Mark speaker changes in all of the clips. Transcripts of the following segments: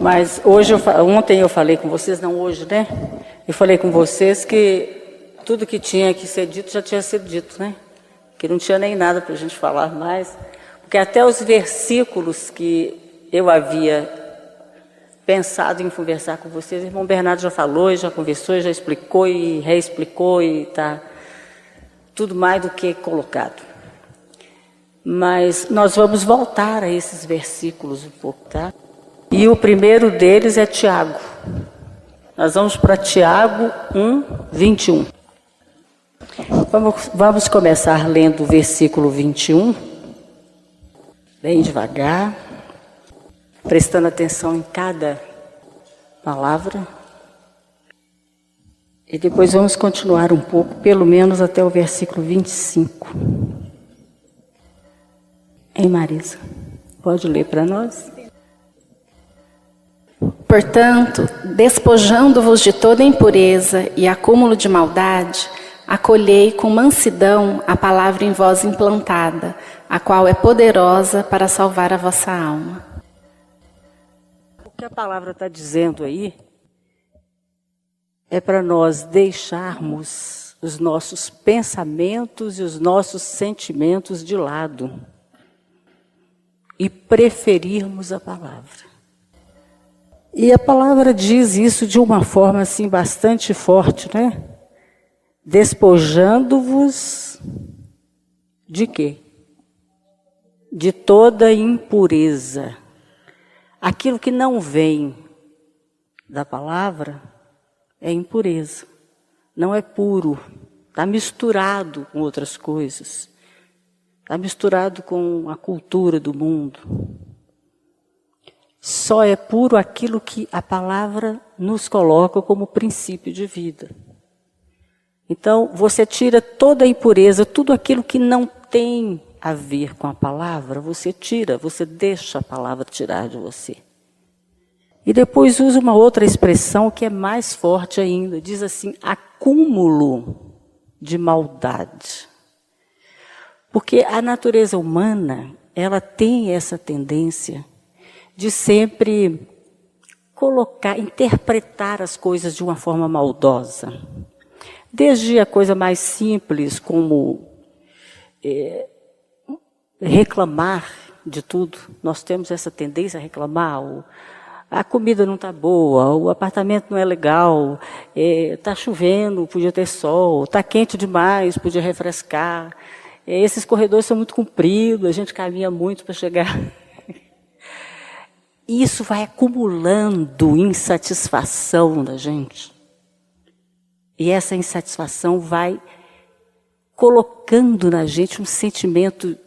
Speaker 1: Mas ontem eu falei com vocês, não hoje, né? Eu falei com vocês que tudo que tinha que ser dito já tinha sido dito, né? Que não tinha nem nada para a gente falar mais. Porque até os versículos que eu havia pensado em conversar com vocês, o irmão Bernardo já falou, já conversou, já explicou e reexplicou e está tudo mais do que colocado. Mas nós vamos voltar a esses versículos um pouco, tá? E o primeiro deles é Tiago. Nós vamos para Tiago 1, 21. Vamos começar lendo o versículo 21, bem devagar, prestando atenção em cada palavra. E depois vamos continuar um pouco, pelo menos até o versículo 25. Hein, Marisa? Pode ler para nós?
Speaker 2: Portanto, despojando-vos de toda impureza e acúmulo de maldade, acolhei com mansidão a palavra em vós implantada, a qual é poderosa para salvar a vossa alma.
Speaker 1: O que a palavra está dizendo aí é para nós deixarmos os nossos pensamentos e os nossos sentimentos de lado e preferirmos a palavra. E a palavra diz isso de uma forma assim bastante forte, né? Despojando-vos de quê? De toda impureza. Aquilo que não vem da palavra é impureza. Não é puro. Está misturado com outras coisas. Está misturado com a cultura do mundo. Só é puro aquilo que a palavra nos coloca como princípio de vida. Então, você tira toda a impureza, tudo aquilo que não tem a ver com a palavra, você tira, você deixa a palavra tirar de você. E depois usa uma outra expressão que é mais forte ainda, diz assim, acúmulo de maldade. Porque a natureza humana, ela tem essa tendência de sempre interpretar as coisas de uma forma maldosa. Desde a coisa mais simples, como reclamar de tudo. Nós temos essa tendência a reclamar. A comida não está boa, o apartamento não é legal, está chovendo, podia ter sol, está quente demais, podia refrescar. Esses corredores são muito compridos, a gente caminha muito para chegar. Isso vai acumulando insatisfação da gente. E essa insatisfação vai colocando na gente um sentimento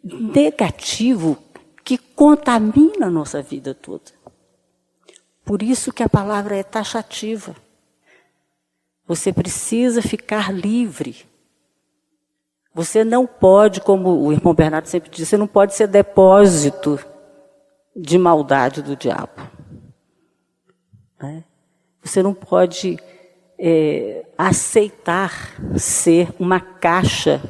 Speaker 1: negativo que contamina a nossa vida toda. Por isso que a palavra é taxativa. Você precisa ficar livre. Você não pode, como o irmão Bernardo sempre diz, você não pode ser depósito de maldade do diabo. Né? Você não pode aceitar ser uma caixa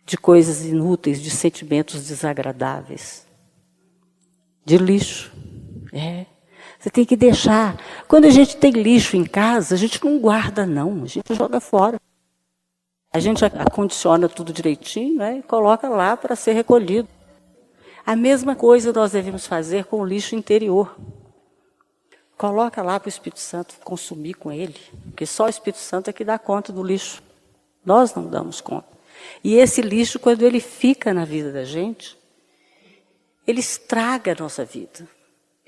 Speaker 1: de coisas inúteis, de sentimentos desagradáveis, de lixo. Você tem que deixar. Quando a gente tem lixo em casa, a gente não guarda, não, a gente joga fora. A gente acondiciona tudo direitinho, né, e coloca lá para ser recolhido. A mesma coisa nós devemos fazer com o lixo interior. Coloca lá para o Espírito Santo consumir com ele, porque só o Espírito Santo é que dá conta do lixo. Nós não damos conta. E esse lixo, quando ele fica na vida da gente, ele estraga a nossa vida.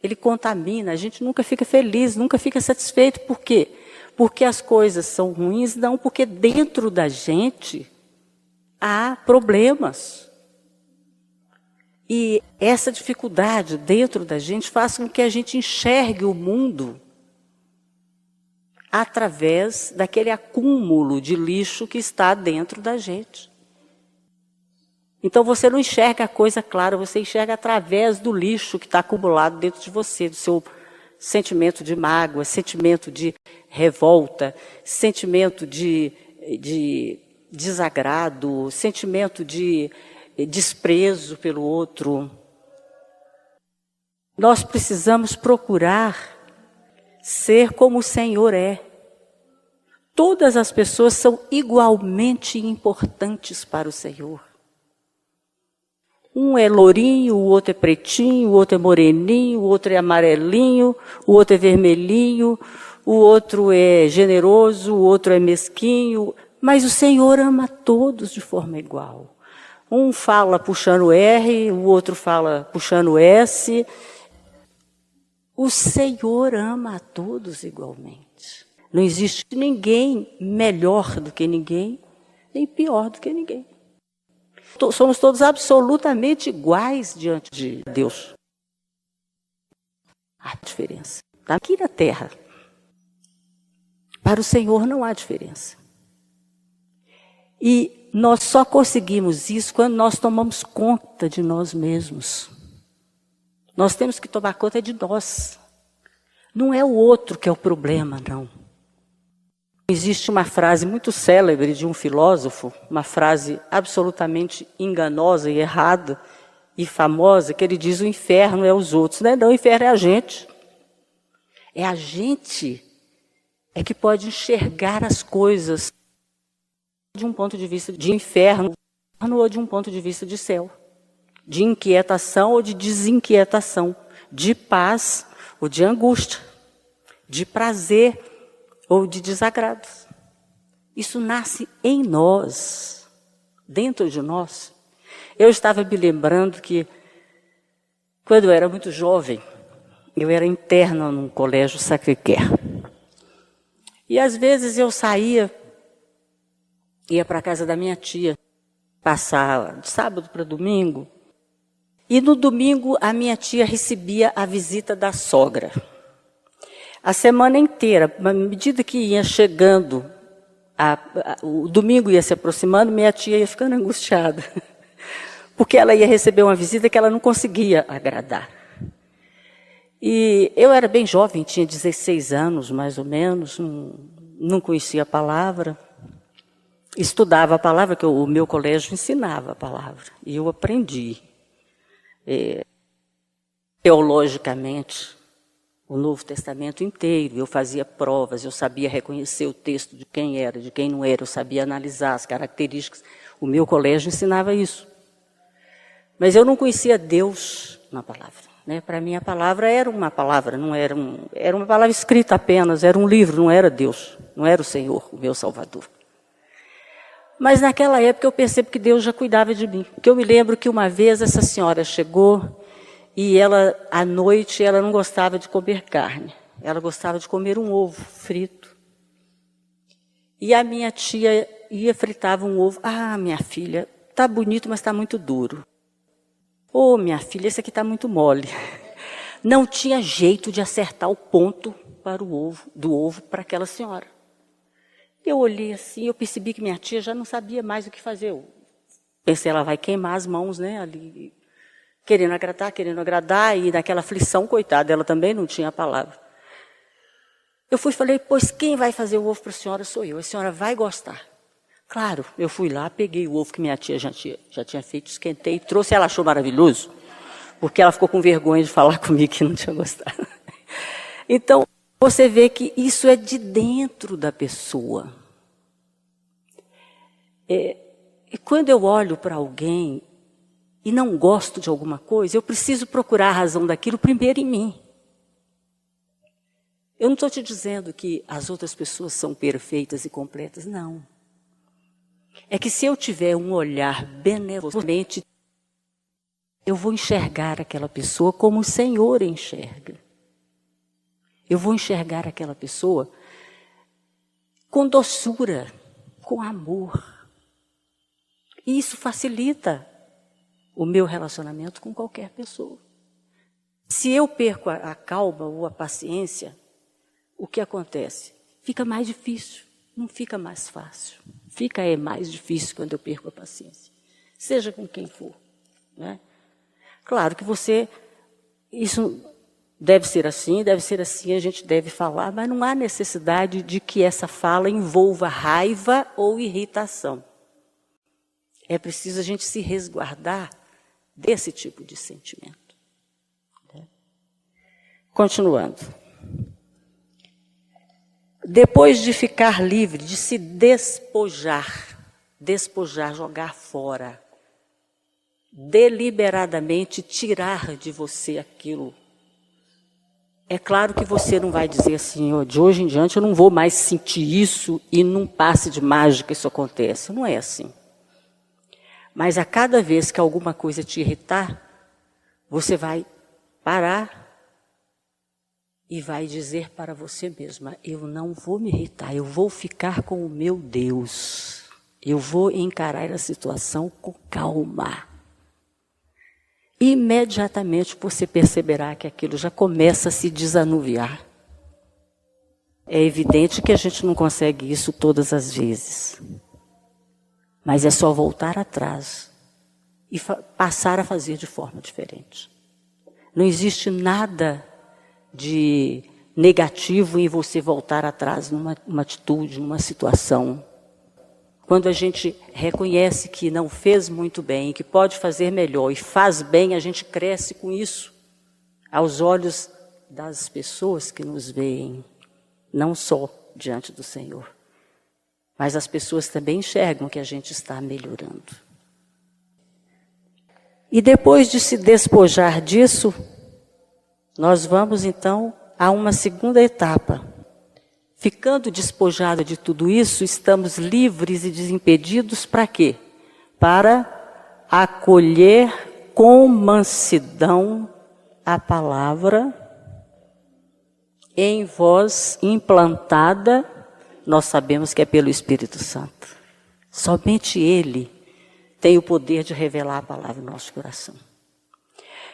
Speaker 1: Ele contamina, a gente nunca fica feliz, nunca fica satisfeito. Por quê? Porque as coisas são ruins, não porque dentro da gente há problemas. E essa dificuldade dentro da gente faz com que a gente enxergue o mundo através daquele acúmulo de lixo que está dentro da gente. Então você não enxerga a coisa clara, você enxerga através do lixo que está acumulado dentro de você, do seu sentimento de mágoa, sentimento de revolta, sentimento de desagrado, sentimento de desprezo pelo outro. Nós precisamos procurar ser como o Senhor é. Todas as pessoas são igualmente importantes para o Senhor. Um é lourinho, o outro é pretinho, o outro é moreninho, o outro é amarelinho, o outro é vermelhinho, o outro é generoso, o outro é mesquinho, mas o Senhor ama todos de forma igual. Um fala puxando R, o outro fala puxando S. O Senhor ama a todos igualmente. Não existe ninguém melhor do que ninguém, nem pior do que ninguém. Somos todos absolutamente iguais diante de Deus. Há diferença. Aqui na terra, para o Senhor não há diferença. E nós só conseguimos isso quando nós tomamos conta de nós mesmos. Nós temos que tomar conta de nós. Não é o outro que é o problema, não. Existe uma frase muito célebre de um filósofo, uma frase absolutamente enganosa e errada e famosa, que ele diz: o inferno é os outros. Não, o inferno é a gente. É a gente que pode enxergar as coisas de um ponto de vista de inferno ou de um ponto de vista de céu, de inquietação ou de desinquietação, de paz ou de angústia, de prazer ou de desagrado. Isso nasce em nós, dentro de nós. Eu estava me lembrando que, quando eu era muito jovem, eu era interna num colégio Sacré-Cœur. E às vezes eu saía, ia para a casa da minha tia, passar de sábado para domingo. E no domingo a minha tia recebia a visita da sogra. A semana inteira, à medida que ia chegando, o domingo ia se aproximando, minha tia ia ficando angustiada. Porque ela ia receber uma visita que ela não conseguia agradar. E eu era bem jovem, tinha 16 anos, mais ou menos, não conhecia a palavra. Estudava a palavra, que o meu colégio ensinava a palavra. E eu aprendi, teologicamente, o Novo Testamento inteiro. Eu fazia provas, eu sabia reconhecer o texto de quem era, de quem não era, eu sabia analisar as características. O meu colégio ensinava isso. Mas eu não conhecia Deus na palavra. Né? Para mim a palavra era uma palavra, não era era uma palavra escrita apenas, era um livro, não era Deus, não era o Senhor, o meu Salvador. Mas naquela época eu percebo que Deus já cuidava de mim. Porque eu me lembro que uma vez essa senhora chegou e ela, à noite, ela não gostava de comer carne. Ela gostava de comer um ovo frito. E a minha tia ia fritava um ovo. Ah, minha filha, está bonito, mas está muito duro. Oh, minha filha, esse aqui está muito mole. Não tinha jeito de acertar o ponto para do ovo para aquela senhora. Eu olhei assim, eu percebi que minha tia já não sabia mais o que fazer. Eu pensei, ela vai queimar as mãos, né, ali, querendo agradar, e naquela aflição, coitada, ela também não tinha a palavra. Eu fui e falei, pois quem vai fazer o ovo para a senhora sou eu, a senhora vai gostar. Claro, eu fui lá, peguei o ovo que minha tia já tinha feito, esquentei, trouxe, ela achou maravilhoso, porque ela ficou com vergonha de falar comigo que não tinha gostado. Então, você vê que isso é de dentro da pessoa. E quando eu olho para alguém e não gosto de alguma coisa, eu preciso procurar a razão daquilo primeiro em mim. Eu não estou te dizendo que as outras pessoas são perfeitas e completas, não. É que se eu tiver um olhar benevolente, eu vou enxergar aquela pessoa como o Senhor enxerga. Eu vou enxergar aquela pessoa com doçura, com amor. E isso facilita o meu relacionamento com qualquer pessoa. Se eu perco a calma ou a paciência, o que acontece? Fica mais difícil, não fica mais fácil. Fica mais difícil quando eu perco a paciência. Seja com quem for. Né? Claro que isso deve ser assim, a gente deve falar, mas não há necessidade de que essa fala envolva raiva ou irritação. É preciso a gente se resguardar desse tipo de sentimento. Né? Continuando. Depois de ficar livre, de se despojar, jogar fora, deliberadamente tirar de você aquilo. É claro que você não vai dizer assim, oh, de hoje em diante eu não vou mais sentir isso e num passe de mágica isso acontece. Não é assim. Mas a cada vez que alguma coisa te irritar, você vai parar e vai dizer para você mesma, eu não vou me irritar, eu vou ficar com o meu Deus. Eu vou encarar a situação com calma. Imediatamente você perceberá que aquilo já começa a se desanuviar. É evidente que a gente não consegue isso todas as vezes. Mas é só voltar atrás e passar a fazer de forma diferente. Não existe nada de negativo em você voltar atrás numa atitude, numa situação. Quando a gente reconhece que não fez muito bem, que pode fazer melhor e faz bem, a gente cresce com isso aos olhos das pessoas que nos veem, não só diante do Senhor, mas as pessoas também enxergam que a gente está melhorando. E depois de se despojar disso, nós vamos então a uma segunda etapa. Ficando despojado de tudo isso, estamos livres e desimpedidos para quê? Para acolher com mansidão a palavra em voz implantada, nós sabemos que é pelo Espírito Santo. Somente Ele tem o poder de revelar a palavra no nosso coração.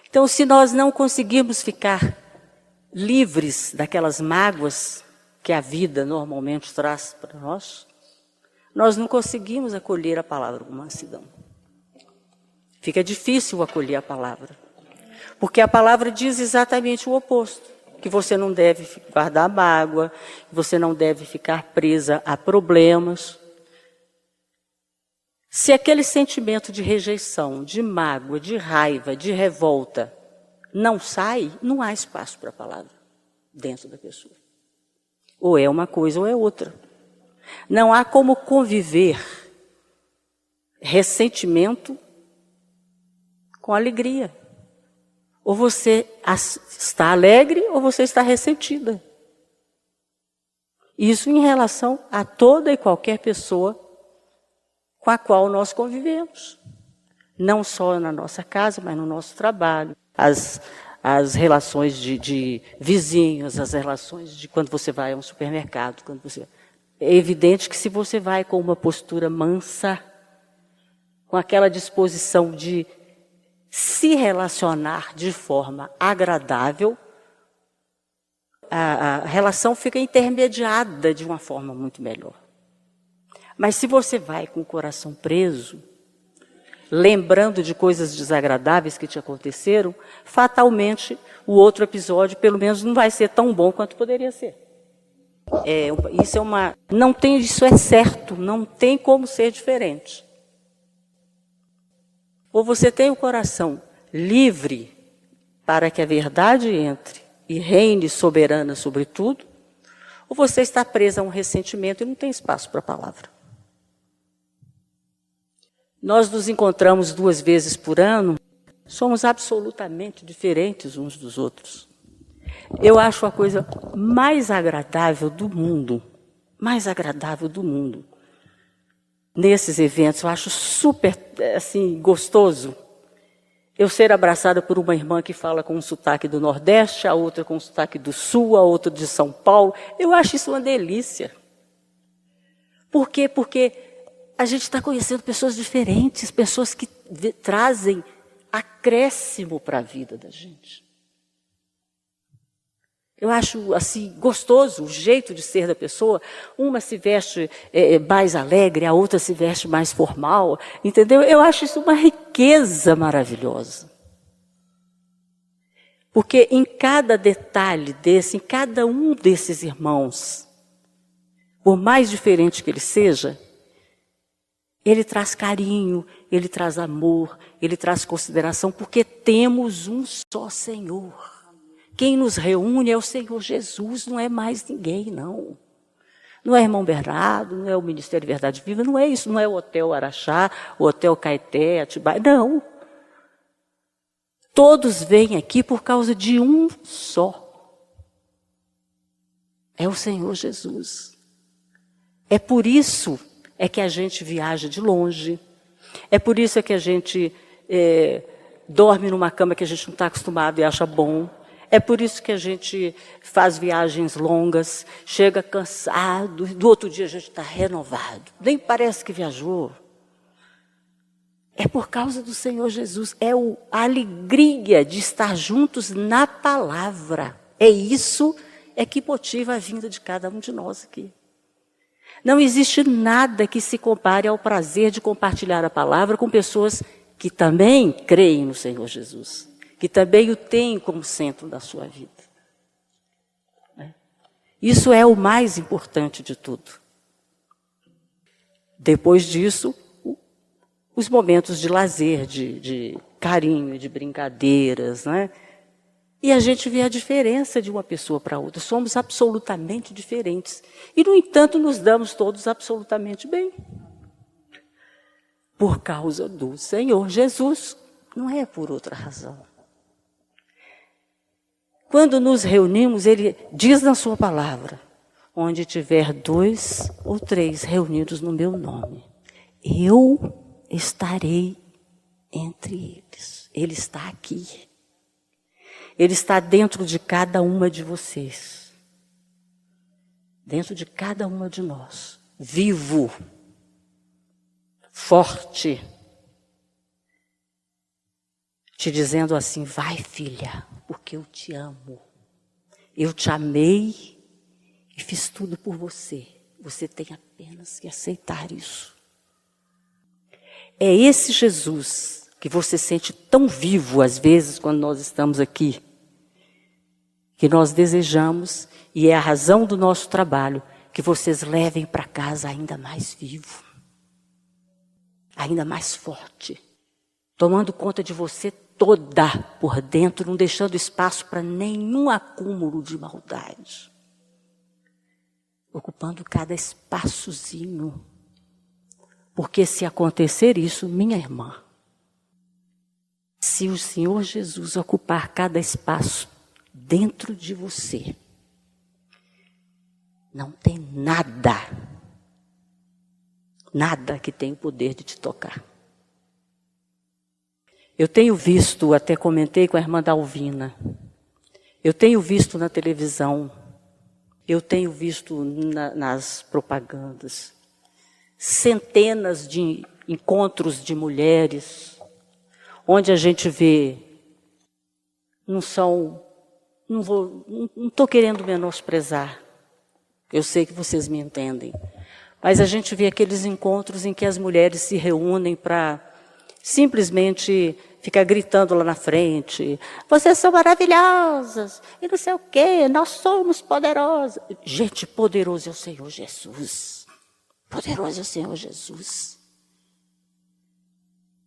Speaker 1: Então, se nós não conseguirmos ficar livres daquelas mágoas que a vida normalmente traz para nós, nós não conseguimos acolher a palavra com mansidão. Fica difícil acolher a palavra, porque a palavra diz exatamente o oposto, que você não deve guardar mágoa, que você não deve ficar presa a problemas. Se aquele sentimento de rejeição, de mágoa, de raiva, de revolta não sai, não há espaço para a palavra dentro da pessoa. Ou é uma coisa ou é outra. Não há como conviver ressentimento com alegria. Ou você está alegre ou você está ressentida. Isso em relação a toda e qualquer pessoa com a qual nós convivemos. Não só na nossa casa, mas no nosso trabalho. As relações de vizinhos, as relações de quando você vai a um supermercado. É evidente que se você vai com uma postura mansa, com aquela disposição de se relacionar de forma agradável, a relação fica intermediada de uma forma muito melhor. Mas se você vai com o coração preso, lembrando de coisas desagradáveis que te aconteceram, fatalmente o outro episódio, pelo menos, não vai ser tão bom quanto poderia ser. Isso é certo, não tem como ser diferente. Ou você tem o coração livre para que a verdade entre e reine soberana sobre tudo, ou você está preso a um ressentimento e não tem espaço para a palavra. Nós nos encontramos 2 vezes por ano, somos absolutamente diferentes uns dos outros. Eu acho a coisa mais agradável do mundo, nesses eventos, eu acho super, gostoso eu ser abraçada por uma irmã que fala com um sotaque do Nordeste, a outra com um sotaque do Sul, a outra de São Paulo. Eu acho isso uma delícia. Por quê? Porque a gente está conhecendo pessoas diferentes, pessoas que trazem acréscimo para a vida da gente. Eu acho gostoso o jeito de ser da pessoa. Uma se veste mais alegre, a outra se veste mais formal, entendeu? Eu acho isso uma riqueza maravilhosa. Porque em cada detalhe em cada um desses irmãos, por mais diferente que ele seja, ele traz carinho, ele traz amor, ele traz consideração, porque temos um só Senhor. Quem nos reúne é o Senhor Jesus, não é mais ninguém, não. Não é irmão Bernardo, não é o Ministério Verdade Viva, não é isso, não é o Hotel Araxá, o Hotel Caeté, Atibaia, não. Todos vêm aqui por causa de um só. É o Senhor Jesus. É por isso que a gente viaja de longe. É por isso que a gente dorme numa cama que a gente não está acostumado e acha bom. É por isso que a gente faz viagens longas, chega cansado, do outro dia a gente está renovado. Nem parece que viajou. É por causa do Senhor Jesus. É a alegria de estar juntos na palavra. É isso que motiva a vinda de cada um de nós aqui. Não existe nada que se compare ao prazer de compartilhar a palavra com pessoas que também creem no Senhor Jesus, que também o têm como centro da sua vida. Isso é o mais importante de tudo. Depois disso, os momentos de lazer, de carinho, de brincadeiras, né? E a gente vê a diferença de uma pessoa para outra. Somos absolutamente diferentes. E, no entanto, nos damos todos absolutamente bem. Por causa do Senhor Jesus. Não é por outra razão. Quando nos reunimos, Ele diz na sua palavra: onde tiver 2 ou 3 reunidos no meu nome, eu estarei entre eles. Ele está aqui. Ele está dentro de cada uma de vocês. Dentro de cada uma de nós. Vivo. Forte. Te dizendo assim: vai, filha, porque eu te amo. Eu te amei e fiz tudo por você. Você tem apenas que aceitar isso. É esse Jesus que você sente tão vivo, às vezes, quando nós estamos aqui, que nós desejamos, e é a razão do nosso trabalho, que vocês levem para casa ainda mais vivo, ainda mais forte, tomando conta de você toda por dentro, não deixando espaço para nenhum acúmulo de maldade, ocupando cada espaçozinho. Porque se acontecer isso, minha irmã, se o Senhor Jesus ocupar cada espaço dentro de você, não tem nada que tenha o poder de te tocar. Eu tenho visto, até comentei com a irmã Dalvina, eu tenho visto na televisão, eu tenho visto nas propagandas, centenas de encontros de mulheres, onde a gente vê, não estou querendo menosprezar, eu sei que vocês me entendem, mas a gente vê aqueles encontros em que as mulheres se reúnem para simplesmente ficar gritando lá na frente: vocês são maravilhosas, e não sei o quê, nós somos poderosas. Gente, poderoso é o Senhor Jesus. Poderoso é o Senhor Jesus.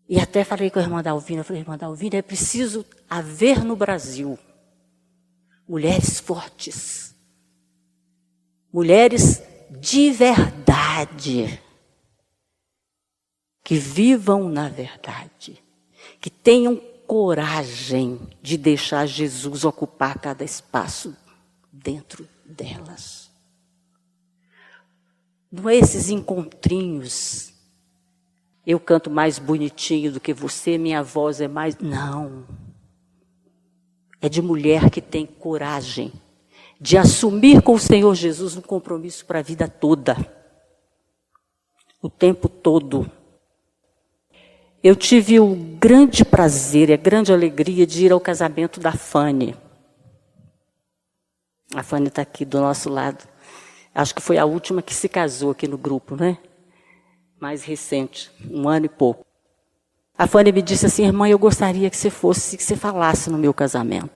Speaker 1: E até falei com a irmã Dalvina, irmã Dalvina, é preciso haver no Brasil mulheres fortes, mulheres de verdade, que vivam na verdade, que tenham coragem de deixar Jesus ocupar cada espaço dentro delas. Não é esses encontrinhos, eu canto mais bonitinho do que você, minha voz é mais... Não. É de mulher que tem coragem de assumir com o Senhor Jesus um compromisso para a vida toda. O tempo todo. Eu tive o grande prazer e a grande alegria de ir ao casamento da Fanny. A Fanny está aqui do nosso lado. Acho que foi a última que se casou aqui no grupo, né? Mais recente, 1 ano e pouco. A Fanny me disse assim: irmã, eu gostaria que você falasse no meu casamento.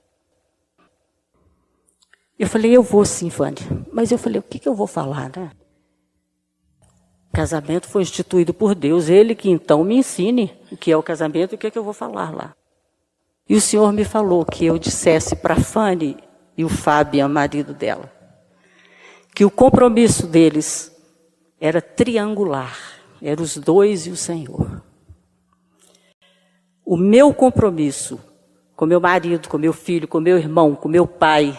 Speaker 1: Eu falei: eu vou sim, Fanny. Mas eu falei: o que eu vou falar, né? O casamento foi instituído por Deus, Ele que então me ensine o que é o casamento e o que eu vou falar lá. E o Senhor me falou que eu dissesse para a Fanny e o Fabian, marido dela, que o compromisso deles era triangular, eram os dois e o Senhor. O meu compromisso com meu marido, com meu filho, com meu irmão, com meu pai,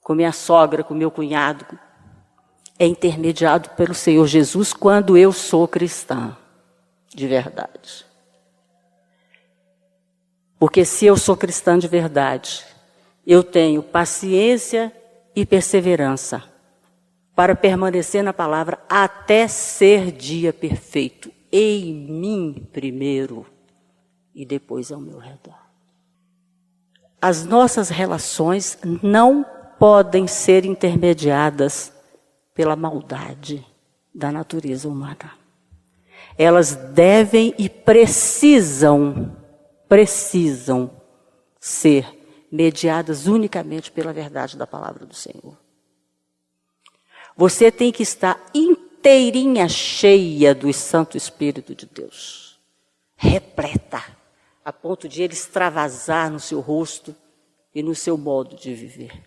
Speaker 1: com minha sogra, com meu cunhado, é intermediado pelo Senhor Jesus quando eu sou cristã, de verdade. Porque se eu sou cristã de verdade, eu tenho paciência e perseverança para permanecer na palavra até ser dia perfeito, em mim primeiro e depois ao meu redor. As nossas relações não podem ser intermediadas pela maldade da natureza humana. Elas devem e precisam ser mediadas unicamente pela verdade da palavra do Senhor. Você tem que estar inteirinha cheia do Santo Espírito de Deus, repleta, a ponto de ele extravasar no seu rosto e no seu modo de viver.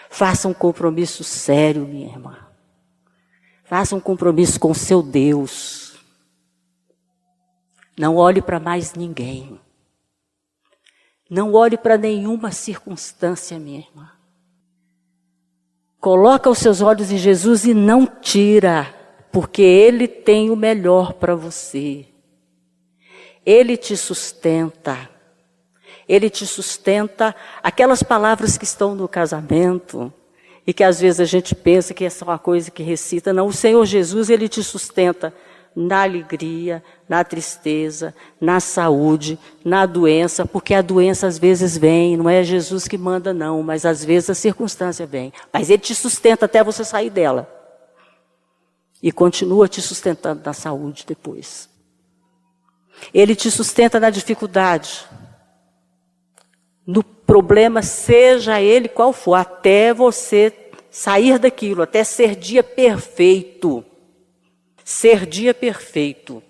Speaker 1: Faça um compromisso sério, minha irmã. Faça um compromisso com o seu Deus. Não olhe para mais ninguém. Não olhe para nenhuma circunstância, minha irmã. Coloca os seus olhos em Jesus e não tira, porque Ele tem o melhor para você. Ele te sustenta. Ele te sustenta. Aquelas palavras que estão no casamento e que às vezes a gente pensa que é só uma coisa que recita. Não, o Senhor Jesus, Ele te sustenta na alegria, na tristeza, na saúde, na doença, porque a doença às vezes vem, não é Jesus que manda não, mas às vezes a circunstância vem. Mas Ele te sustenta até você sair dela. E continua te sustentando na saúde depois. Ele te sustenta na dificuldade, no problema, seja ele qual for, até você sair daquilo, até ser dia perfeito. Ser dia perfeito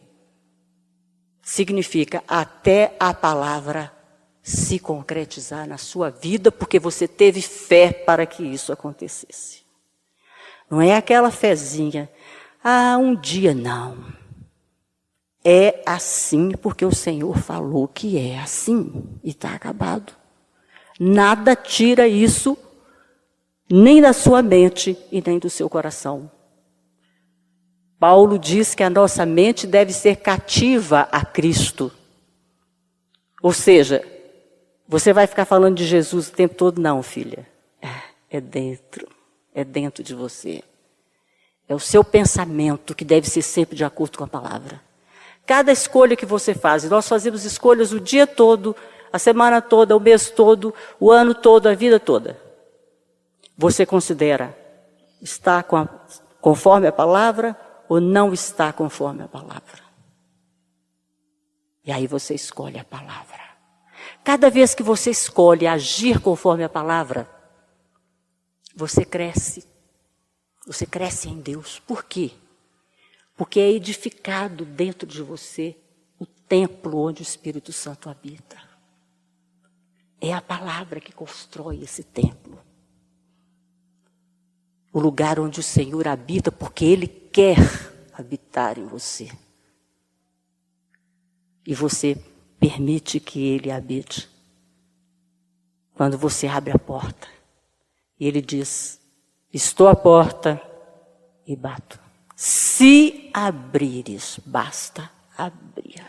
Speaker 1: significa até a palavra se concretizar na sua vida, porque você teve fé para que isso acontecesse. Não é aquela fezinha, um dia não. É assim porque o Senhor falou que é assim e está acabado. Nada tira isso, nem da sua mente e nem do seu coração. Paulo diz que a nossa mente deve ser cativa a Cristo. Ou seja, você vai ficar falando de Jesus o tempo todo? Não, filha. É dentro de você. É o seu pensamento que deve ser sempre de acordo com a palavra. Cada escolha que você faz, e nós fazemos escolhas o dia todo, a semana toda, o mês todo, o ano todo, a vida toda. Você considera, está conforme a palavra ou não está conforme a palavra? E aí você escolhe a palavra. Cada vez que você escolhe agir conforme a palavra, você cresce. Você cresce em Deus. Por quê? Porque é edificado dentro de você o templo onde o Espírito Santo habita. É a palavra que constrói esse templo. O lugar onde o Senhor habita, porque Ele quer habitar em você. E você permite que Ele habite. Quando você abre a porta, e Ele diz, estou à porta e bato. Se abrires, basta abrir.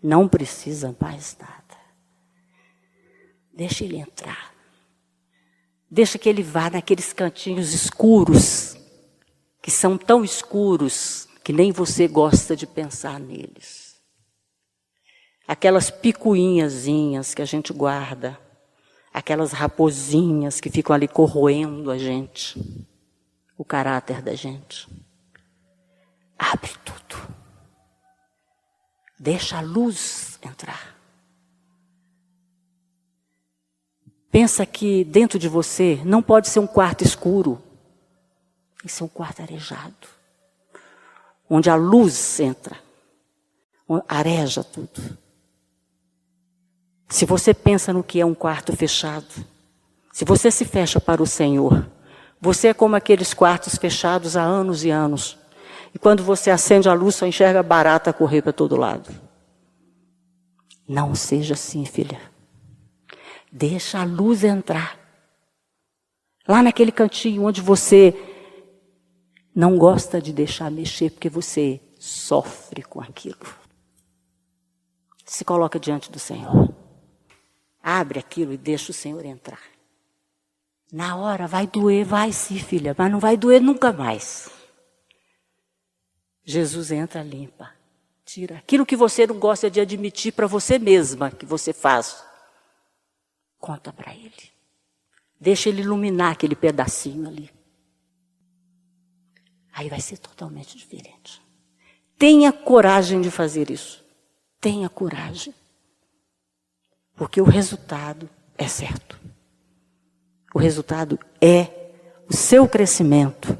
Speaker 1: Não precisa mais nada. Deixa Ele entrar. Deixa que Ele vá naqueles cantinhos escuros, que são tão escuros que nem você gosta de pensar neles. Aquelas picuinhazinhas que a gente guarda, aquelas raposinhas que ficam ali corroendo a gente, o caráter da gente. Abre tudo. Deixa a luz entrar. Pensa que dentro de você não pode ser um quarto escuro. Tem que ser um quarto arejado. Onde a luz entra. Areja tudo. Se você pensa no que é um quarto fechado, Se você se fecha para o Senhor, você é como aqueles quartos fechados há anos e anos. E quando você acende a luz, só enxerga barata correr para todo lado. Não seja assim, filha. Deixa a luz entrar. Lá naquele cantinho onde você não gosta de deixar mexer, porque você sofre com aquilo. Se coloca diante do Senhor. Abre aquilo e deixa o Senhor entrar. Na hora vai doer, vai sim, filha, mas não vai doer nunca mais. Jesus entra, limpa, tira aquilo que você não gosta de admitir para você mesma que você faz. Conta para Ele. Deixa Ele iluminar aquele pedacinho ali. Aí vai ser totalmente diferente. Tenha coragem de fazer isso. Tenha coragem. Porque o resultado é certo. O resultado é o seu crescimento.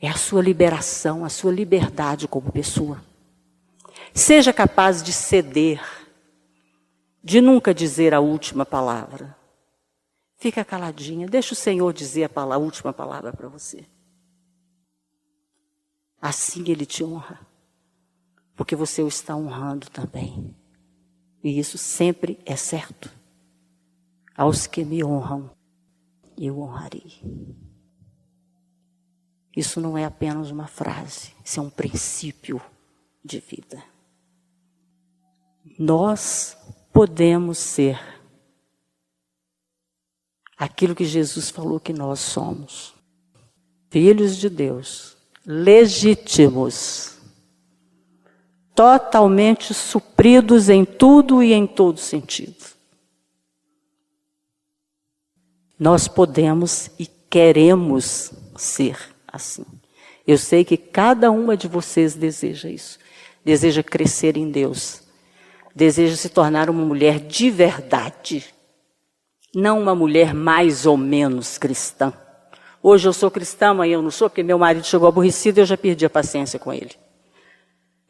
Speaker 1: É a sua liberação, a sua liberdade como pessoa. Seja capaz de ceder, de nunca dizer a última palavra. Fica caladinha, deixa o Senhor dizer a última palavra para você. Assim Ele te honra, porque você o está honrando também. E isso sempre é certo. Aos que me honram, eu honrarei. Isso não é apenas uma frase, isso é um princípio de vida. Nós podemos ser aquilo que Jesus falou que nós somos. Filhos de Deus, legítimos, totalmente supridos em tudo e em todo sentido. Nós podemos e queremos ser assim. Eu sei que cada uma de vocês deseja isso. Deseja crescer em Deus. Deseja se tornar uma mulher de verdade. Não uma mulher mais ou menos cristã. Hoje eu sou cristã, amanhã eu não sou, porque meu marido chegou aborrecido e eu já perdi a paciência com ele.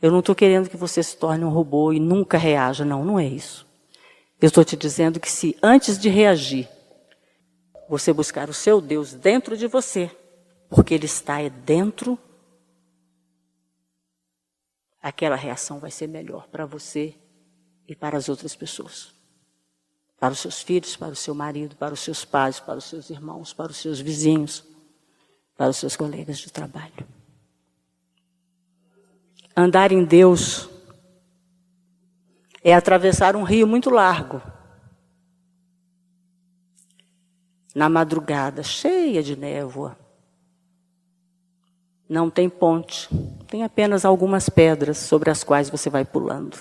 Speaker 1: Eu não estou querendo que você se torne um robô e nunca reaja. Não, não é isso. Eu estou te dizendo que se antes de reagir, você buscar o seu Deus dentro de você, porque Ele está dentro, aquela reação vai ser melhor para você e para as outras pessoas. Para os seus filhos, para o seu marido, para os seus pais, para os seus irmãos, para os seus vizinhos, para os seus colegas de trabalho. Andar em Deus é atravessar um rio muito largo. Na madrugada, cheia de névoa. Não tem ponte, tem apenas algumas pedras sobre as quais você vai pulando.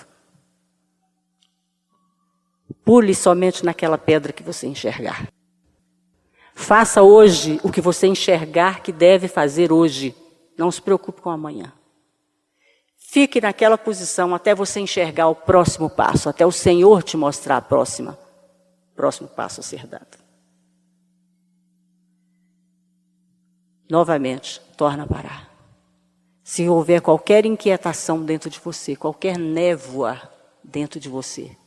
Speaker 1: Pule somente naquela pedra que você enxergar. Faça hoje o que você enxergar que deve fazer hoje. Não se preocupe com amanhã. Fique naquela posição até você enxergar o próximo passo, até o Senhor te mostrar o próximo passo a ser dado. Novamente, torna a parar. Se houver qualquer inquietação dentro de você, qualquer névoa dentro de você,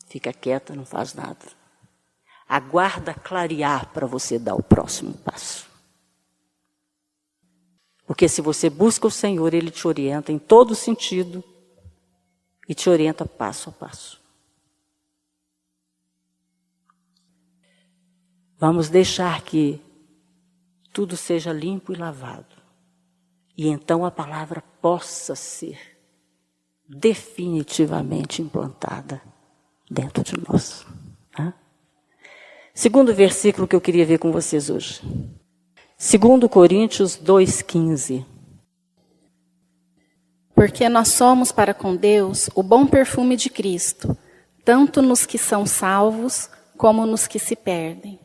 Speaker 1: fica quieta, não faz nada. Aguarda clarear para você dar o próximo passo. Porque se você busca o Senhor, Ele te orienta em todo sentido e te orienta passo a passo. Vamos deixar que tudo seja limpo e lavado. E então a palavra possa ser definitivamente implantada dentro de nós. Segundo versículo que eu queria ver com vocês hoje. 2 Coríntios 2,15.
Speaker 2: Porque nós somos para com Deus o bom perfume de Cristo, tanto nos que são salvos como nos que se perdem.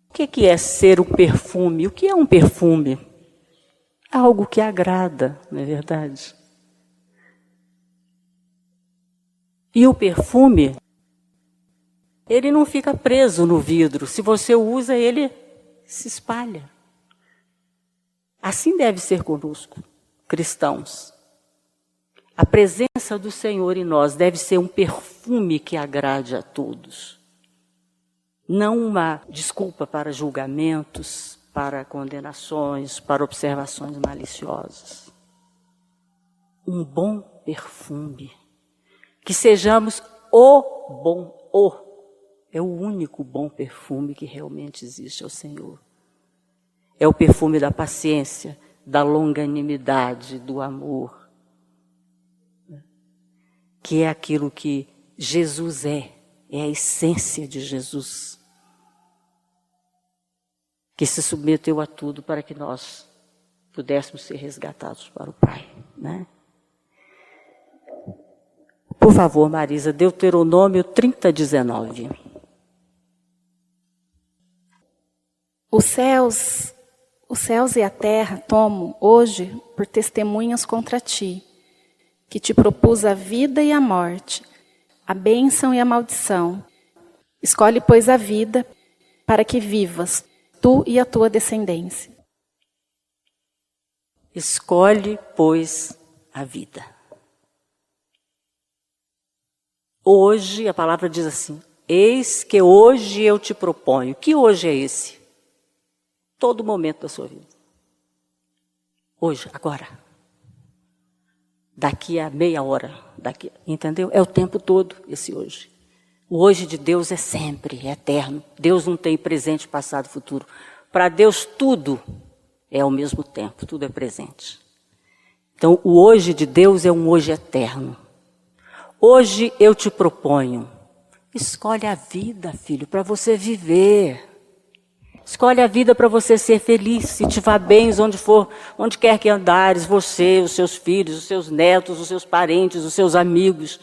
Speaker 1: O que é ser um perfume? O que é um perfume? Algo que agrada, não é verdade? E o perfume, ele não fica preso no vidro. Se você o usa, ele se espalha. Assim deve ser conosco, cristãos. A presença do Senhor em nós deve ser um perfume que agrade a todos. não uma desculpa para julgamentos, para condenações, para observações maliciosas. Um bom perfume, que sejamos é o único bom perfume que realmente existe ao Senhor. É o perfume da paciência, da longanimidade, do amor, que é aquilo que Jesus é a essência de Jesus, que se submeteu a tudo para que nós pudéssemos ser resgatados para o Pai, né? Por favor, Marisa, Deuteronômio 30:19.
Speaker 2: Os céus e a terra tomo hoje por testemunhas contra ti, que te propus a vida e a morte, a bênção e a maldição. Escolhe, pois, a vida, para que vivas, tu e a tua descendência.
Speaker 1: Escolhe, pois, a vida. Hoje, a palavra diz assim, eis que hoje eu te proponho. Que hoje é esse? Todo momento da sua vida. Hoje, agora. Daqui a meia hora. Entendeu? É o tempo todo esse hoje. O hoje de Deus é sempre, é eterno. Deus não tem presente, passado, futuro. Para Deus tudo é ao mesmo tempo, tudo é presente. Então o hoje de Deus é um hoje eterno. Hoje eu te proponho, escolhe a vida, filho, para você viver. Escolhe a vida para você ser feliz, se te vá bem onde for, onde quer que andares, você, os seus filhos, os seus netos, os seus parentes, os seus amigos.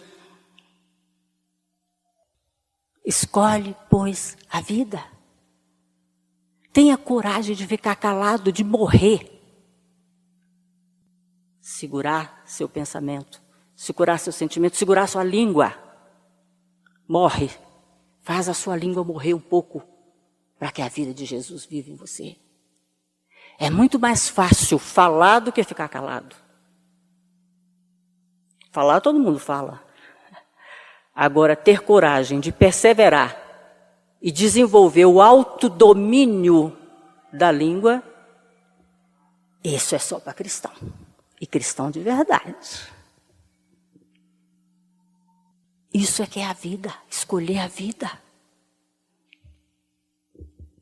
Speaker 1: Escolhe, pois, a vida. Tenha coragem de ficar calado, de morrer. Segurar seu pensamento, segurar seu sentimento, segurar sua língua. Morre. Faz a sua língua morrer um pouco, para que a vida de Jesus viva em você. É muito mais fácil falar do que ficar calado. Falar todo mundo fala. Agora, ter coragem de perseverar e desenvolver o autodomínio da língua, isso é só para cristão. E cristão de verdade. Isso é que é a vida, escolher a vida.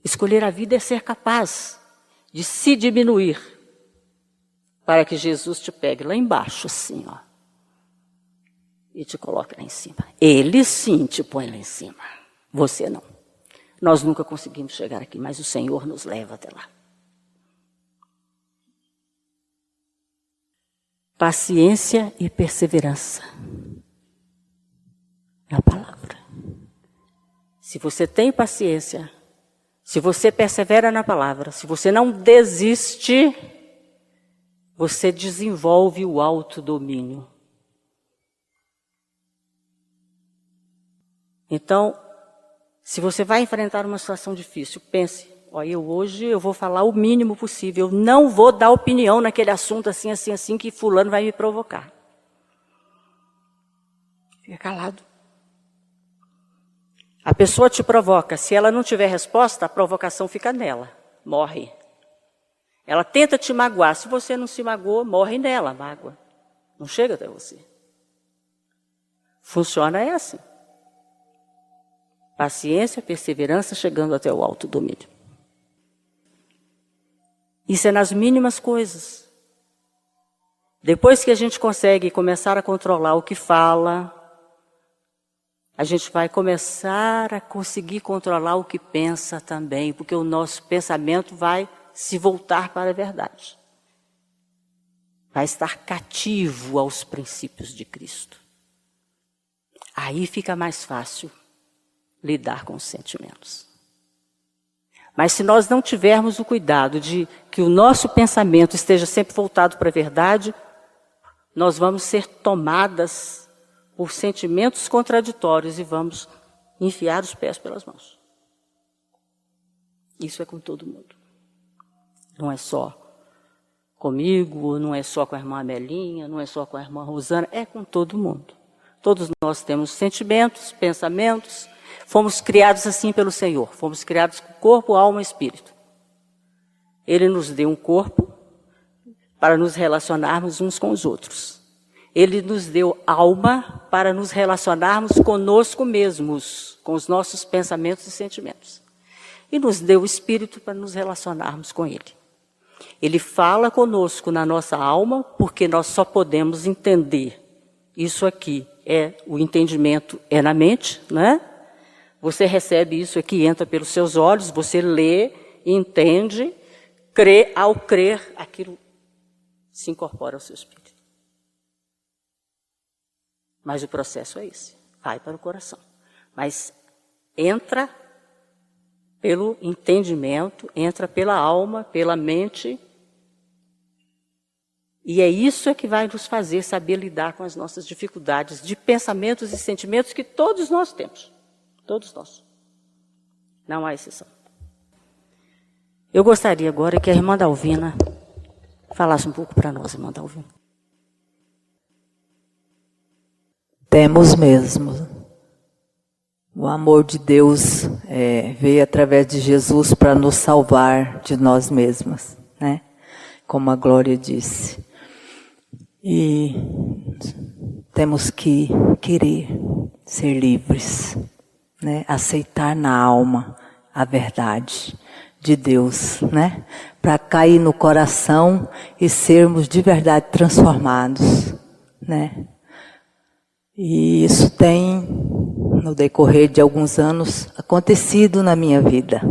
Speaker 1: Escolher a vida é ser capaz de se diminuir para que Jesus te pegue lá embaixo, assim, ó, e te coloque lá em cima. Ele sim te põe lá em cima, você não. Nós nunca conseguimos chegar aqui, mas o Senhor nos leva até lá. Paciência e perseverança é a palavra. Se você tem paciência, se você persevera na palavra, se você não desiste, você desenvolve o autodomínio. Então, se você vai enfrentar uma situação difícil, pense, hoje eu vou falar o mínimo possível, eu não vou dar opinião naquele assunto assim, assim, assim, que fulano vai me provocar. Fica calado. A pessoa te provoca, se ela não tiver resposta, a provocação fica nela, morre. Ela tenta te magoar, se você não se magoou, morre nela a mágoa. Não chega até você. Funciona assim. Paciência, perseverança, chegando até o autodomínio. Isso é nas mínimas coisas. Depois que a gente consegue começar a controlar o que fala, a gente vai começar a conseguir controlar o que pensa também, porque o nosso pensamento vai se voltar para a verdade. Vai estar cativo aos princípios de Cristo. Aí fica mais fácil lidar com os sentimentos. Mas se nós não tivermos o cuidado de que o nosso pensamento esteja sempre voltado para a verdade, nós vamos ser tomadas por sentimentos contraditórios e vamos enfiar os pés pelas mãos. Isso é com todo mundo. Não é só comigo, não é só com a irmã Amelinha, não é só com a irmã Rosana, é com todo mundo. Todos nós temos sentimentos, pensamentos, Fomos criados assim pelo Senhor. Fomos criados com corpo, alma e espírito. Ele nos deu um corpo para nos relacionarmos uns com os outros. Ele nos deu alma para nos relacionarmos conosco mesmos, com os nossos pensamentos e sentimentos. E nos deu o espírito para nos relacionarmos com Ele. Ele fala conosco na nossa alma, porque nós só podemos entender. Isso aqui o entendimento é na mente, né? Você recebe isso aqui, entra pelos seus olhos, você lê, entende, crê, ao crer, aquilo se incorpora ao seu espírito. Mas o processo é esse, vai para o coração. Mas entra pelo entendimento, entra pela alma, pela mente. E é isso que vai nos fazer saber lidar com as nossas dificuldades de pensamentos e sentimentos que todos nós temos. Todos nós. Não há exceção. Eu gostaria agora que a irmã Dalvina falasse um pouco para nós, irmã Dalvina.
Speaker 3: Temos mesmo. O amor de Deus veio através de Jesus para nos salvar de nós mesmas, né? Como a Glória disse. E temos que querer ser livres, né? Aceitar na alma a verdade de Deus, né? Para cair no coração e sermos de verdade transformados, né? E isso tem, no decorrer de alguns anos, acontecido na minha vida.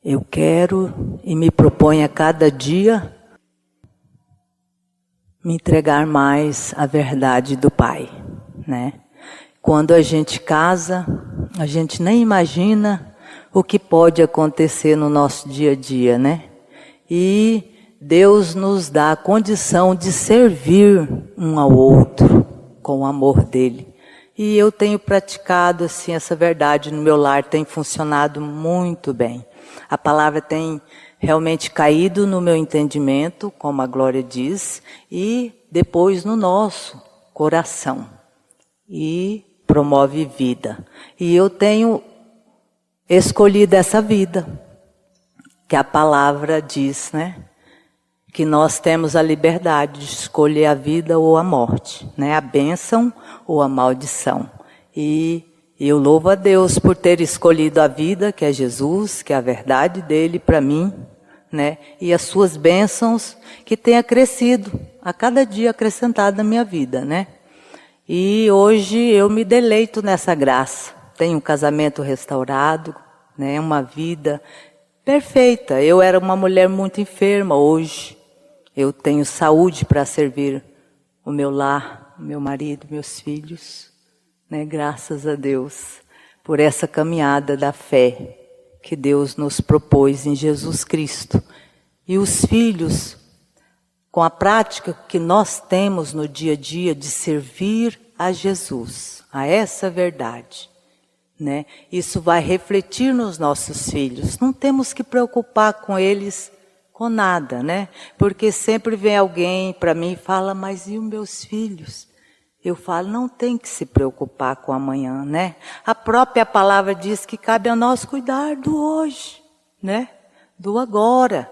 Speaker 3: Eu quero e me proponho a cada dia me entregar mais à verdade do Pai, né? Quando a gente casa, a gente nem imagina o que pode acontecer no nosso dia a dia, né? E Deus nos dá a condição de servir um ao outro com o amor dele. E eu tenho praticado assim essa verdade no meu lar, tem funcionado muito bem. A palavra tem realmente caído no meu entendimento, como a Glória diz, e depois no nosso coração. E promove vida. E eu tenho escolhido essa vida, que a palavra diz, né? Que nós temos a liberdade de escolher a vida ou a morte, né? A bênção ou a maldição. E eu louvo a Deus por ter escolhido a vida, que é Jesus, que é a verdade dele para mim, né? E as suas bênçãos que tenha crescido a cada dia acrescentado na minha vida, né? E hoje eu me deleito nessa graça. Tenho um casamento restaurado, né? Uma vida perfeita. Eu era uma mulher muito enferma, hoje eu tenho saúde para servir o meu lar, o meu marido, meus filhos, né? Graças a Deus por essa caminhada da fé que Deus nos propôs em Jesus Cristo. E os filhos, com a prática que nós temos no dia a dia de servir a Jesus, a essa verdade, né? Isso vai refletir nos nossos filhos. Não temos que preocupar com eles com nada, né? Porque sempre vem alguém para mim e fala, mas e os meus filhos? Eu falo, não tem que se preocupar com amanhã, né? A própria palavra diz que cabe a nós cuidar do hoje, né? Do agora,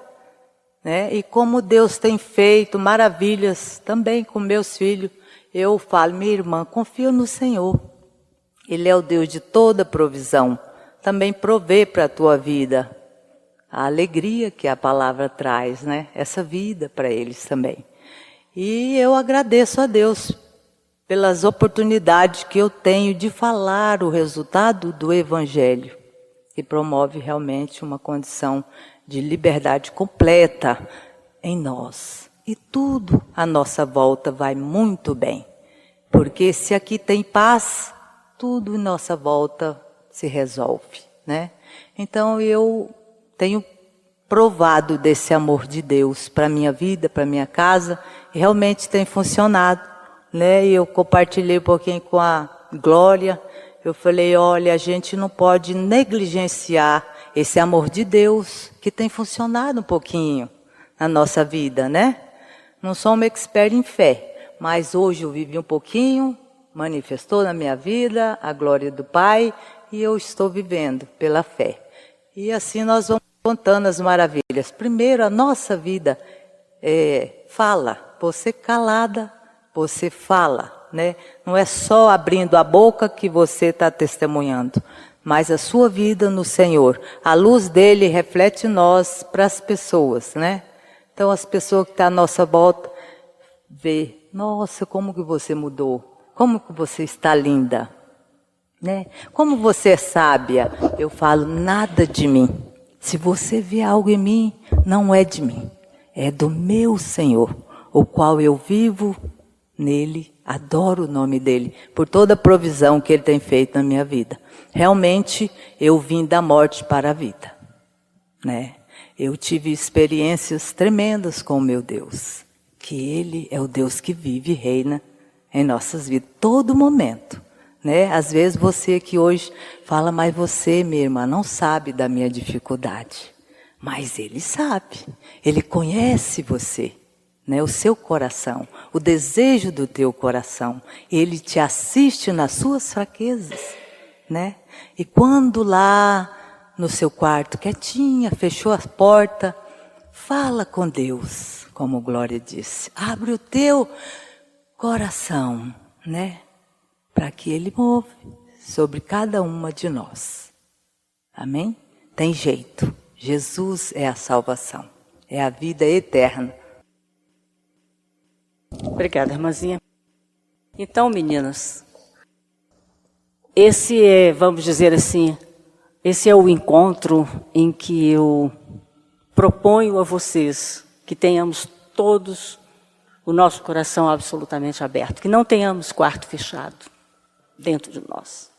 Speaker 3: né? E como Deus tem feito maravilhas também com meus filhos, eu falo, minha irmã, confia no Senhor. Ele é o Deus de toda provisão. Também provê para a tua vida a alegria que a palavra traz, né? Essa vida para eles também. E eu agradeço a Deus pelas oportunidades que eu tenho de falar o resultado do Evangelho, que promove realmente uma condição de liberdade completa em nós. E tudo à nossa volta vai muito bem. Porque se aqui tem paz, tudo em nossa volta se resolve, né? Então eu tenho provado desse amor de Deus para a minha vida, para a minha casa, e realmente tem funcionado, né? E eu compartilhei um pouquinho com a Glória, eu falei, olha, a gente não pode negligenciar esse amor de Deus, que tem funcionado um pouquinho na nossa vida, né? Não sou uma expert em fé, mas hoje eu vivi um pouquinho manifestou na minha vida a glória do Pai e eu estou vivendo pela fé. E assim nós vamos contando as maravilhas. Primeiro, a nossa vida fala. Você calada, você fala, né? Não é só abrindo a boca que você está testemunhando, mas a sua vida no Senhor. A luz dele reflete nós para as pessoas, né? Então as pessoas que estão à nossa volta vê, nossa, como que você mudou, como que você está linda, né? Como você é sábia. Eu falo, nada de mim. Se você vê algo em mim, não é de mim, é do meu Senhor, o qual eu vivo nele, adoro o nome dele, por toda a provisão que ele tem feito na minha vida. Realmente, eu vim da morte para a vida, né? Eu tive experiências tremendas com o meu Deus, que ele é o Deus que vive e reina em nossas vidas, todo momento, né? Às vezes você que hoje fala, mas você, minha irmã, não sabe da minha dificuldade. Mas ele sabe, ele conhece você, né? O seu coração, o desejo do teu coração. Ele te assiste nas suas fraquezas, né? E quando lá no seu quarto, quietinha, fechou a porta, fala com Deus, como Glória disse. Abre o teu coração, né? Para que ele move sobre cada uma de nós. Amém? Tem jeito. Jesus é a salvação. É a vida eterna.
Speaker 1: Obrigada, irmãzinha. Então, meninas, esse é, vamos dizer assim, esse é o encontro em que eu proponho a vocês que tenhamos todos o nosso coração absolutamente aberto, que não tenhamos quarto fechado dentro de nós.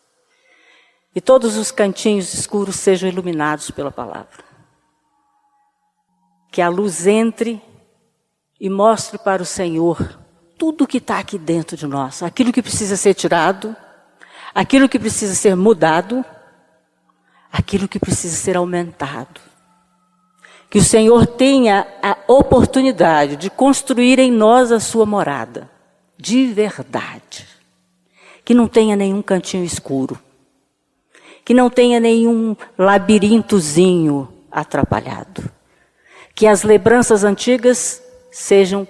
Speaker 1: E todos os cantinhos escuros sejam iluminados pela palavra. Que a luz entre e mostre para o Senhor tudo que está aqui dentro de nós, aquilo que precisa ser tirado, aquilo que precisa ser mudado, aquilo que precisa ser aumentado. Que o Senhor tenha a oportunidade de construir em nós a sua morada, de verdade. Que não tenha nenhum cantinho escuro, que não tenha nenhum labirintozinho atrapalhado. Que as lembranças antigas sejam,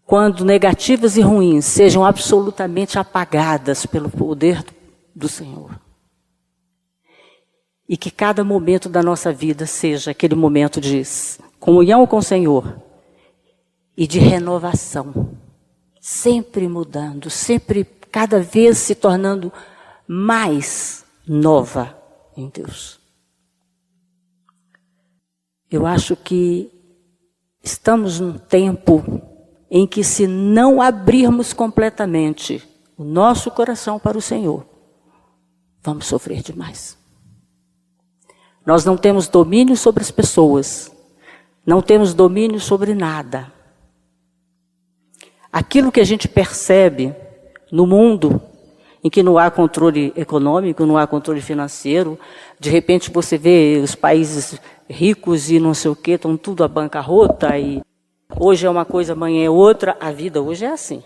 Speaker 1: quando negativas e ruins, sejam absolutamente apagadas pelo poder do Senhor. E que cada momento da nossa vida seja aquele momento de comunhão com o Senhor e de renovação. Sempre mudando, sempre, cada vez se tornando mais nova em Deus. Eu acho que estamos num tempo em que, se não abrirmos completamente o nosso coração para o Senhor, vamos sofrer demais. Nós não temos domínio sobre as pessoas, não temos domínio sobre nada. Aquilo que a gente percebe no mundo, em que não há controle econômico, não há controle financeiro, de repente você vê os países ricos e não sei o quê, estão tudo à bancarrota, e hoje é uma coisa, amanhã é outra. A vida hoje é assim,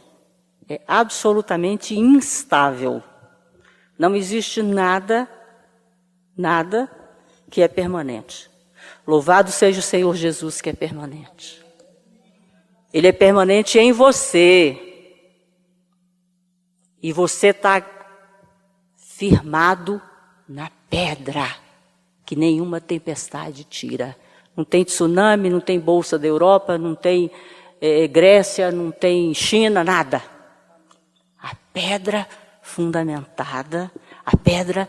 Speaker 1: é absolutamente instável. Não existe nada que é permanente. Louvado seja o Senhor Jesus, que é permanente. Ele é permanente em você. E você está firmado na pedra, que nenhuma tempestade tira. Não tem tsunami, não tem Bolsa da Europa, não tem Grécia, não tem China, nada. A pedra fundamentada, a pedra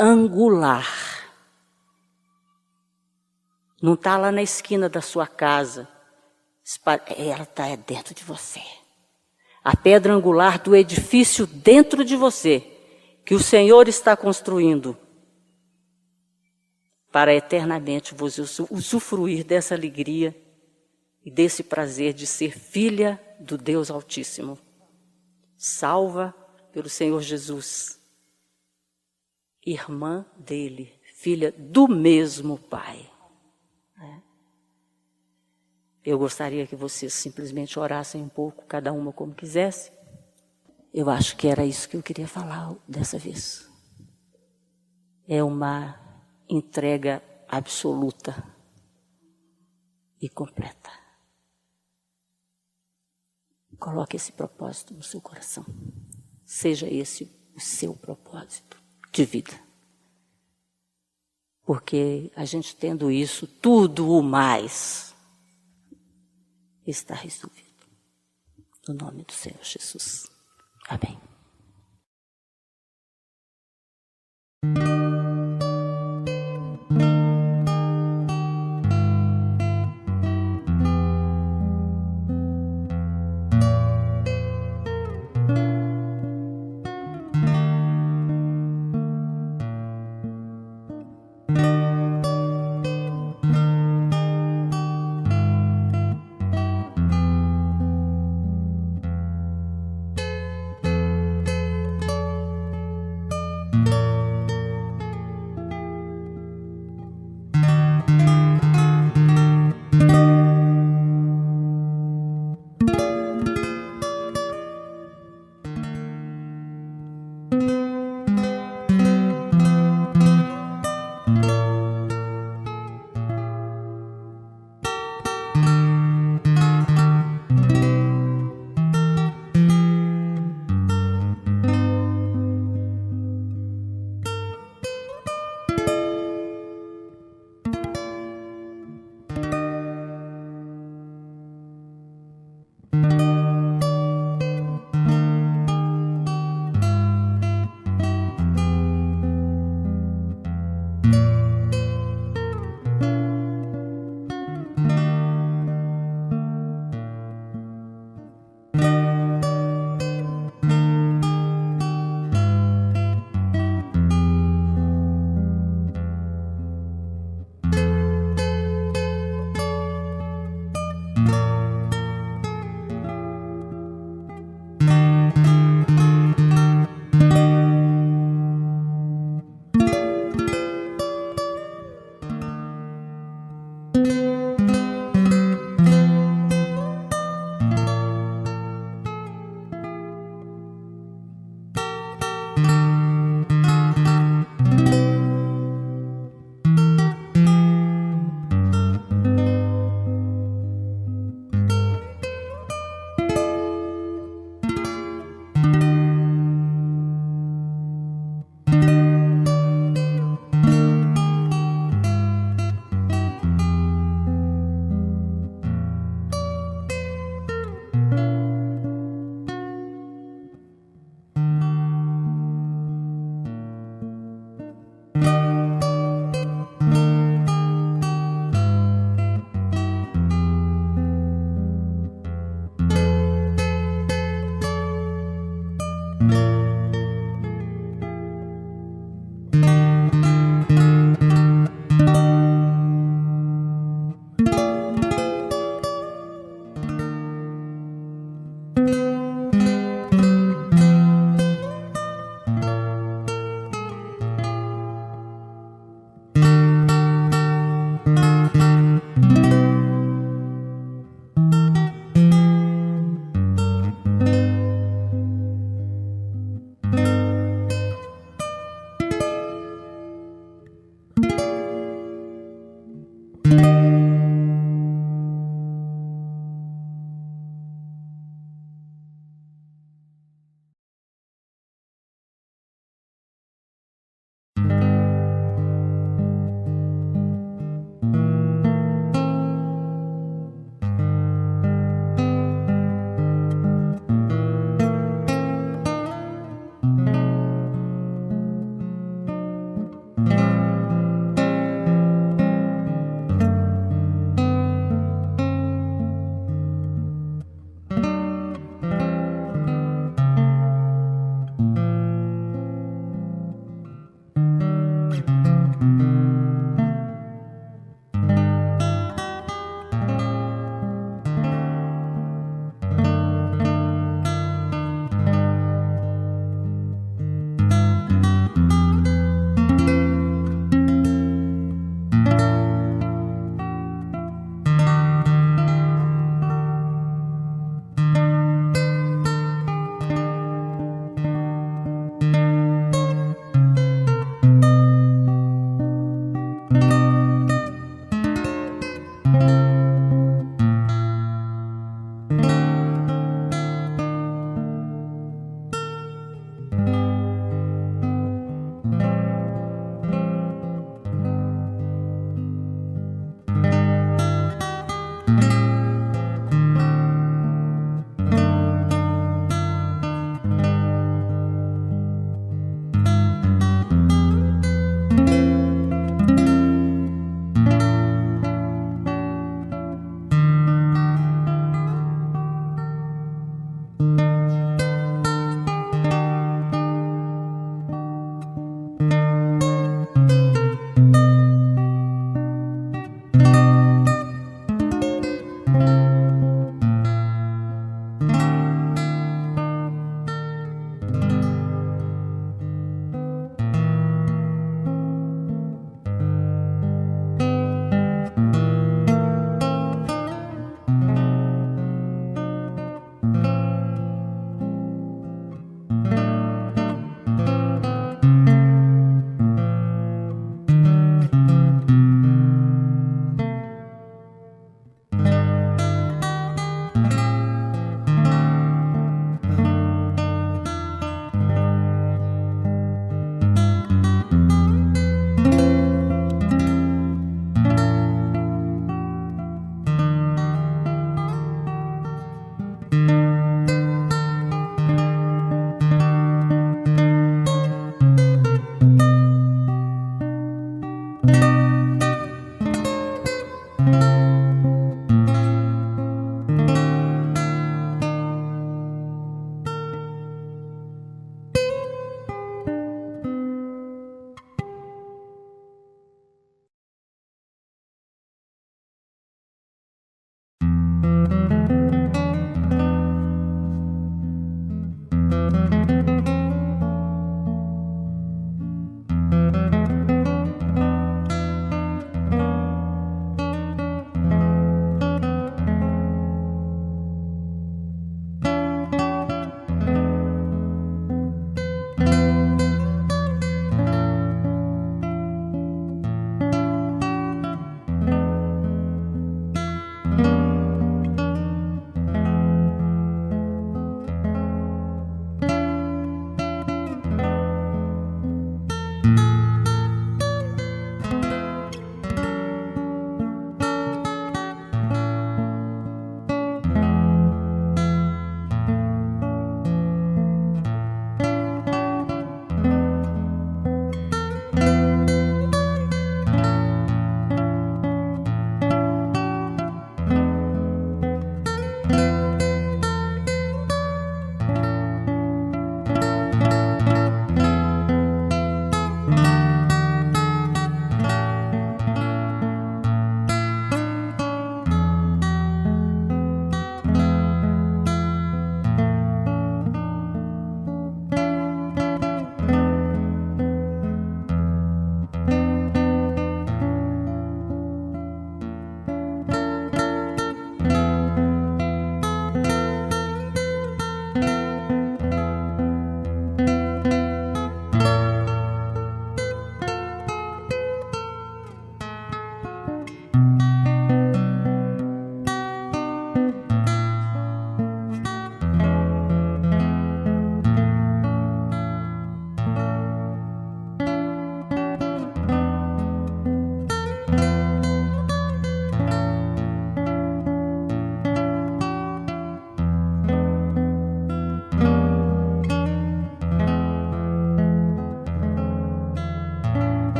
Speaker 1: angular. Não está lá na esquina da sua casa, ela está dentro de você. A pedra angular do edifício dentro de você, que o Senhor está construindo, para eternamente você usufruir dessa alegria e desse prazer de ser filha do Deus Altíssimo, salva pelo Senhor Jesus, irmã dele, filha do mesmo Pai. Eu gostaria que vocês simplesmente orassem um pouco, cada uma como quisesse, Eu acho que era isso que eu queria falar dessa vez. É uma entrega absoluta e completa. Coloque esse propósito no seu coração. Seja esse o seu propósito de vida. Porque a gente tendo isso, tudo o mais está resolvido. No nome do Senhor Jesus. Amém.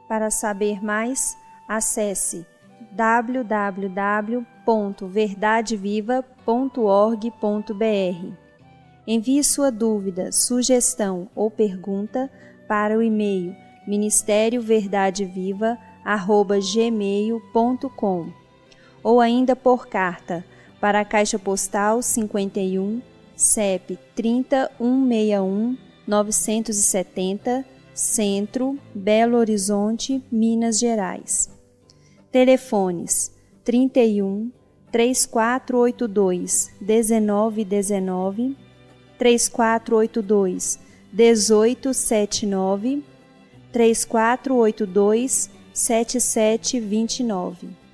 Speaker 4: Para saber mais, acesse www.verdadeviva.org.br. Envie sua dúvida, sugestão ou pergunta para o e-mail ministérioverdadeviva@gmail.com ou ainda por carta para a Caixa Postal 51, CEP 30 161 970, Centro, Belo Horizonte, Minas Gerais. Telefones 31 3482 1919, 3482 1879, 3482 7729.